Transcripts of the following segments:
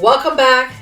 Welcome back.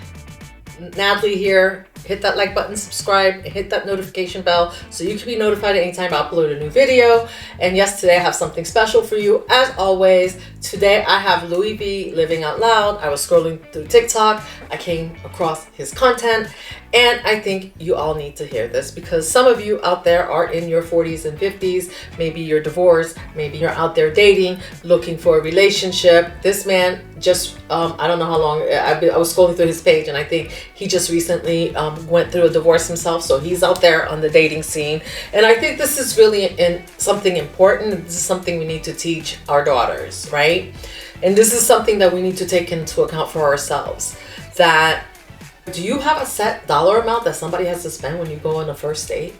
Natalie here. Hit that like button, subscribe, hit that notification bell so you can be notified anytime I upload a new video. And yes, today I have something special for you. As always, today I have Louis V living out loud. I was scrolling through TikTok. I came across his content and I think you all need to hear this because some of you out there are in your 40s and 50s. Maybe you're divorced, maybe you're out there dating, looking for a relationship. This man just, I don't know how long, I was scrolling through his page and I think he just recently went through a divorce himself. So he's out there on the dating scene. And I think this is really something important. This is something we need to teach our daughters, right? And this is something that we need to take into account for ourselves. That do you have a set dollar amount that somebody has to spend when you go on a first date?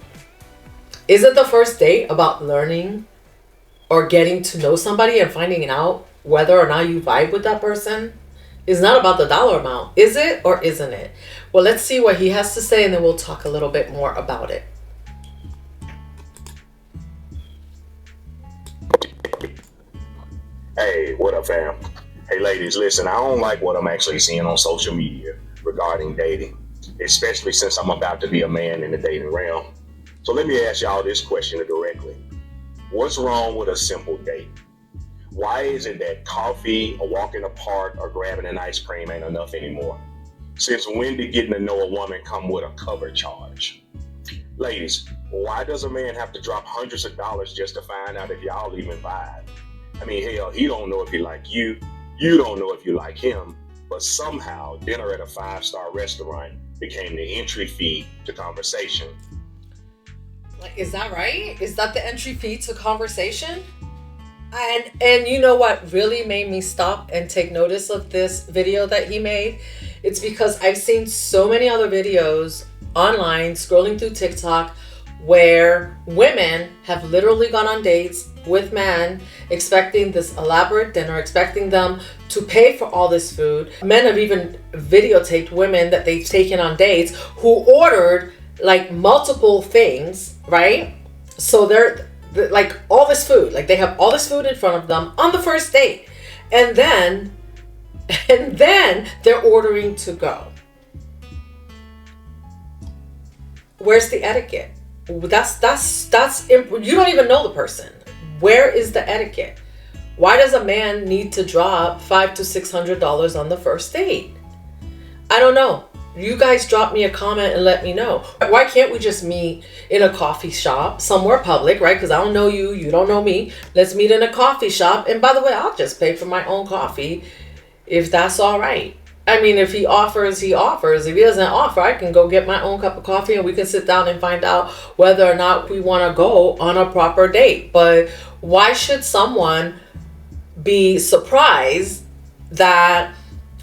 Isn't the first date about learning or getting to know somebody and finding out whether or not you vibe with that person? It's not about the dollar amount. Is it or isn't it? Well, let's see what he has to say and then we'll talk a little bit more about it. Hey, what up, fam? Hey, ladies, listen, I don't like what I'm actually seeing on social media regarding dating, especially since I'm about to be a man in the dating realm. So let me ask y'all this question directly. What's wrong with a simple date? Why is it that coffee, a walk in the park, or grabbing an ice cream ain't enough anymore? Since when did getting to know a woman come with a cover charge? Ladies, why does a man have to drop hundreds of dollars just to find out if y'all even vibe? I mean, hell, he don't know if he like you, you don't know if you like him, but somehow dinner at a 5-star restaurant became the entry fee to conversation. Like, is that right? Is that the entry fee to conversation? And you know what really made me stop and take notice of this video that he made? It's because I've seen so many other videos online, scrolling through TikTok, where women have literally gone on dates with men expecting this elaborate dinner, expecting them to pay for all this food. Men have even videotaped women that they've taken on dates who ordered like multiple things, right? So they're like all this food, like they have all this food in front of them on the first date. And then they're ordering to go. Where's the etiquette? That's you don't even know the person. Where is the etiquette? Why does a man need to drop $500 to $600 on the first date? I don't know. You guys drop me a comment and let me know. Why can't we just meet in a coffee shop somewhere public, right? Because I don't know you, you don't know me. Let's meet in a coffee shop. And by the way, I'll just pay for my own coffee if that's all right. I mean, if he offers, he offers. If he doesn't offer, I can go get my own cup of coffee and we can sit down and find out whether or not we want to go on a proper date. But why should someone be surprised that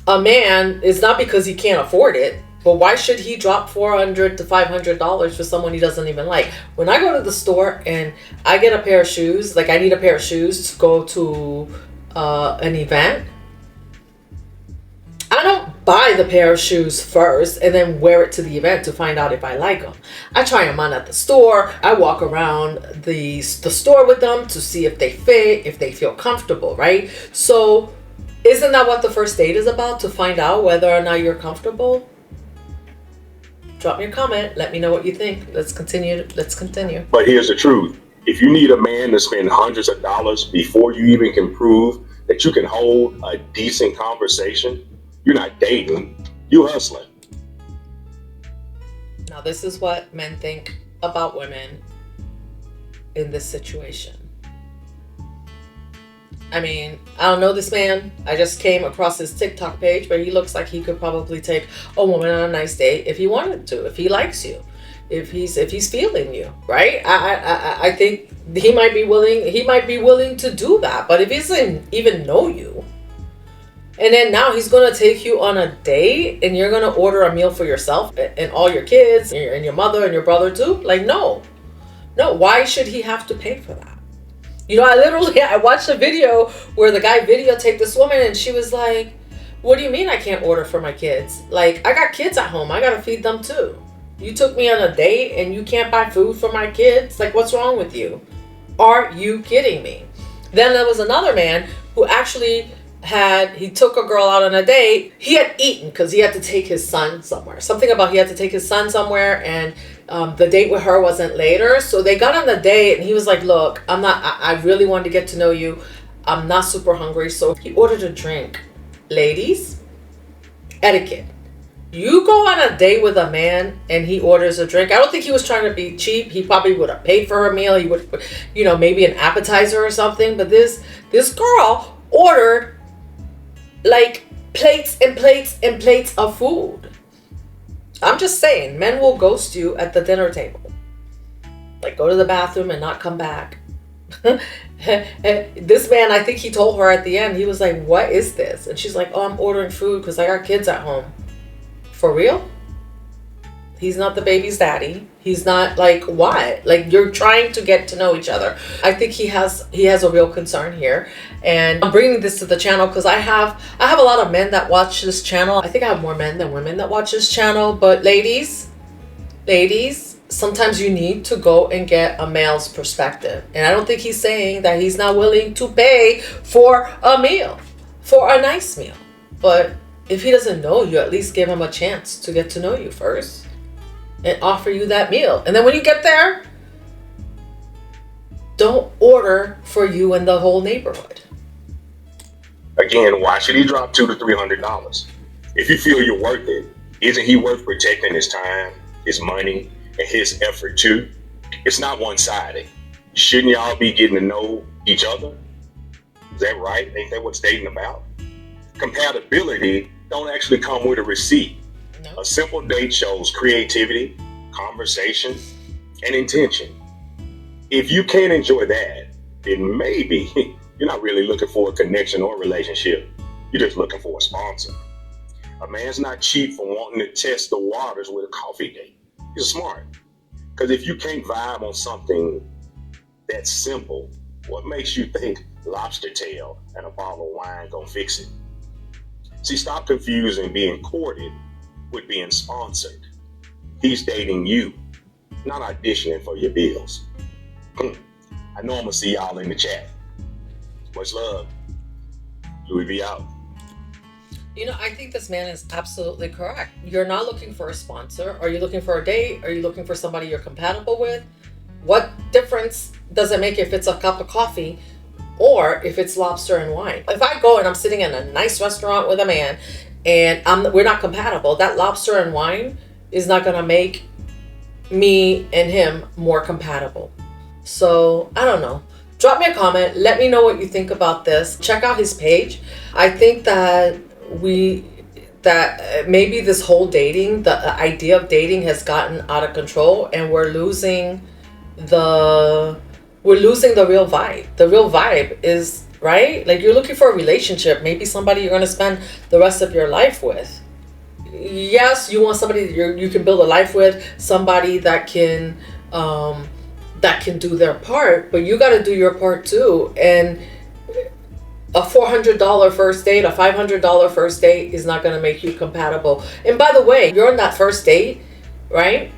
a man, is not because he can't afford it, but why should he drop $400 to $500 for someone he doesn't even like? When I go to the store and I get a pair of shoes, like I need a pair of shoes to go to an event, I don't buy the pair of shoes first and then wear it to the event to find out if I like them. I try them on at the store. I walk around the store with them to see if they fit, if they feel comfortable, right? So isn't that what the first date is about? To find out whether or not you're comfortable? Drop me a comment. Let me know what you think. Let's continue. But here's the truth. If you need a man to spend hundreds of dollars before you even can prove that you can hold a decent conversation, you're not dating, you're hustling. Now, this is what men think about women in this situation. I mean, I don't know this man. I just came across his TikTok page, but he looks like he could probably take a woman on a nice date if he wanted to, if he likes you, if he's feeling you, right? I think he might be willing to do that. But if he doesn't even know you, and then now he's going to take you on a date and you're going to order a meal for yourself and all your kids and your mother and your brother too? Like, no, why should he have to pay for that? You know, I watched a video where the guy videotaped this woman and she was like, what do you mean I can't order for my kids? Like, I got kids at home. I got to feed them too. You took me on a date and you can't buy food for my kids? Like, what's wrong with you? Are you kidding me? Then there was another man who actually he took a girl out on a date. He had eaten because he had to take his son somewhere. Something about he had to take his son somewhere, and the date with her wasn't later. So they got on the date, and he was like, look, I really wanted to get to know you. I'm not super hungry. So he ordered a drink. Ladies, etiquette. You go on a date with a man and he orders a drink. I don't think he was trying to be cheap. He probably would have paid for her meal. He would, maybe an appetizer or something. But this girl ordered like plates and plates and plates of food. I'm just saying, men will ghost you at the dinner table. Like go to the bathroom and not come back. This man, I think he told her at the end, he was like, what is this? And she's like, oh, I'm ordering food because I got kids at home. For real? He's not the baby's daddy. He's not like, what? Like, you're trying to get to know each other. I think he has a real concern here. And I'm bringing this to the channel because I have a lot of men that watch this channel. I think I have more men than women that watch this channel. But ladies, sometimes you need to go and get a male's perspective. And I don't think he's saying that he's not willing to pay for a meal, for a nice meal. But if he doesn't know you, at least give him a chance to get to know you first and offer you that meal. And then when you get there, don't order for you and the whole neighborhood. Again, why should he drop $200 to $300? If you feel you're worth it, isn't he worth protecting his time, his money, and his effort too? It's not one-sided. Shouldn't y'all be getting to know each other? Is that right? Ain't that what's dating about? Compatibility don't actually come with a receipt. No. A simple date shows creativity, conversation, and intention. If you can't enjoy that, then maybe you're not really looking for a connection or relationship. You're just looking for a sponsor. A man's not cheap for wanting to test the waters with a coffee date. He's smart. Because if you can't vibe on something that's simple, what makes you think lobster tail and a bottle of wine gonna fix it? See, stop confusing being courted with being sponsored. He's dating you, not auditioning for your bills. I know I'm gonna see y'all in the chat. Much love. Louis V out. I think this man is absolutely correct. You're not looking for a sponsor. Are you looking for a date? Are you looking for somebody you're compatible with? What difference does it make if it's a cup of coffee or if it's lobster and wine? If I go and I'm sitting in a nice restaurant with a man and we're not compatible, that lobster and wine is not going to make me and him more compatible. So I don't know. Drop me a comment. Let me know what you think about this. Check out his page. I think that maybe this whole dating, the idea of dating has gotten out of control and we're losing the real vibe. The real vibe is, right? Like, you're looking for a relationship, maybe somebody you're going to spend the rest of your life with. Yes, you want somebody you can build a life with, somebody that can do their part, but you got to do your part too. And a $400 first date, a $500 first date is not going to make you compatible. And by the way, you're on that first date, right?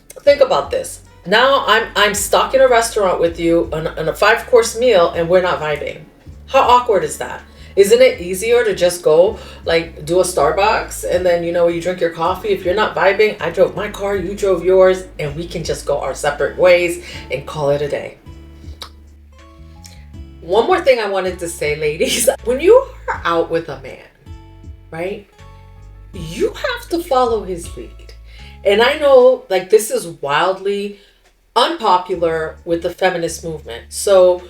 Think about this. Now I'm stuck in a restaurant with you on a 5-course meal and we're not vibing. How awkward is that? Isn't it easier to just go like do a Starbucks and then you drink your coffee? If you're not vibing, I drove my car, you drove yours, and we can just go our separate ways and call it a day. One more thing I wanted to say, ladies. When you are out with a man, right, you have to follow his lead. And I know like this is wildly unpopular with the feminist movement. So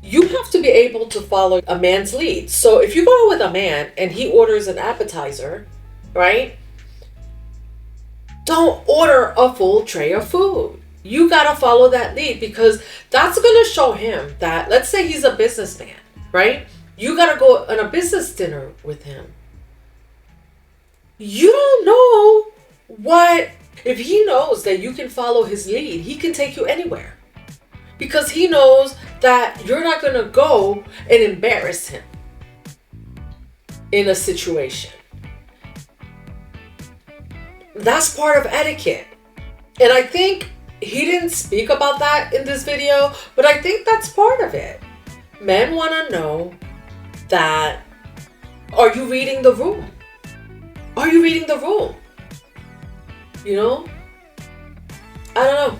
you have to be able to follow a man's lead. So if you go with a man and he orders an appetizer, right, don't order a full tray of food. You got to follow that lead because that's going to show him that, let's say he's a businessman, right? You got to go on a business dinner with him. You don't know if he knows that you can follow his lead, he can take you anywhere. Because he knows that you're not going to go and embarrass him in a situation. That's part of etiquette. And I think he didn't speak about that in this video, but I think that's part of it. Men want to know that, are you reading the room? Are you reading the room? You know? I don't know.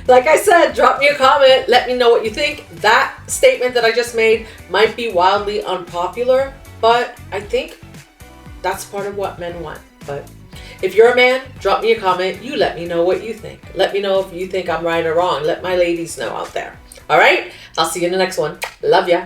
Like I said, drop me a comment. Let me know what you think. That statement that I just made might be wildly unpopular, but I think that's part of what men want. But if you're a man, drop me a comment. You let me know what you think. Let me know if you think I'm right or wrong. Let my ladies know out there. All right? I'll see you in the next one. Love ya.